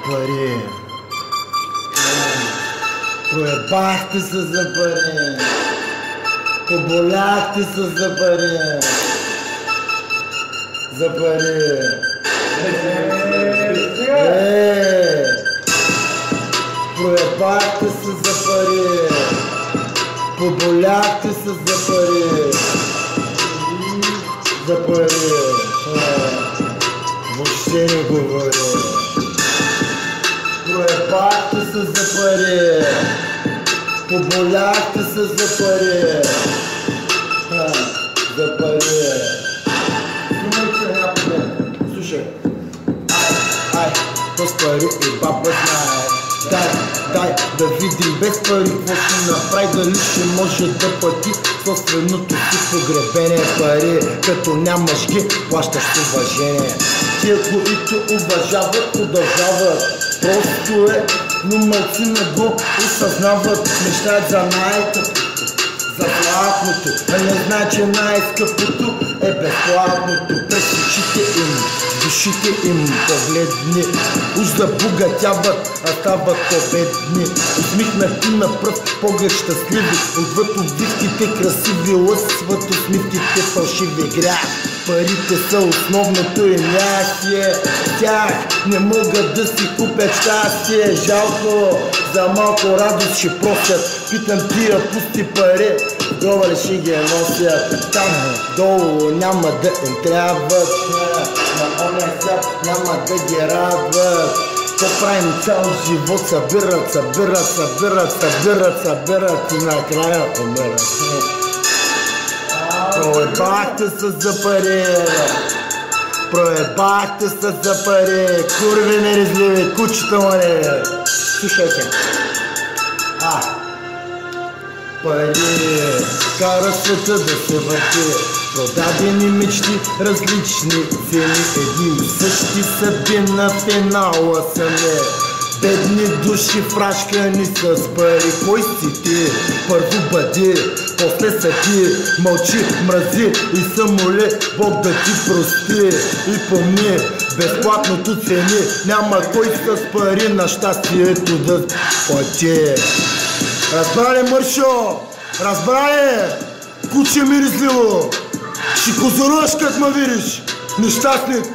пари. Проебахте се за пари. Поболяхте се за пари. За пари. Проебахте се за пари. Поболяхте се за пари. За пари. Въобще не говоря. Проебахте се за пари. Поболяхте се за пари. За пари. Слушай. Ай, то с пари и баба знае. Дай да видим без пари какво ще направи, дали ще може да плати собственото си погребение. Пари, като нямаш ги, плащаш с уважение. Тия, които уважават, продължават. Просто е, но малци не го осъзнават. Мечтаят за най-тъпото, за златното, а не знае, че най-скъпото е безплатното. През очите им, душите им погледни, уж забогатяват, а стават победни. Усмихнати на пръв поглед щастливи, отвъд обвивките красиви лъсват усмивките фалшиви. Грях, парите са основното им ястие. Тях не могат да си купят щастие. Жалко, за малко радост ще просят. Питам тия пусти пари, горе ще ги носят. Там долу няма да им трябват, на оня свят няма да ги радват. То правим цял живот, събират и накрая умират. Проебахте се за пари. Проебахте се за пари. Курви нерезливи, кучета моли. Слушайте. Пари кара света да се върти. Продадени мечти, различни цени. Едни и същи съдби на финала са не. Бедни души фрашкани с пари. Кой си ти? Първо бъди, после са ти. Мълчи, мрази и се моли Бог да ти прости. И помни, безплатното цени. Няма кой с пари на щастието да плати. Разбрали, Мършо? Разбрали? Куче миризливо! Ще козоруваш, как ме видиш! Нещастник!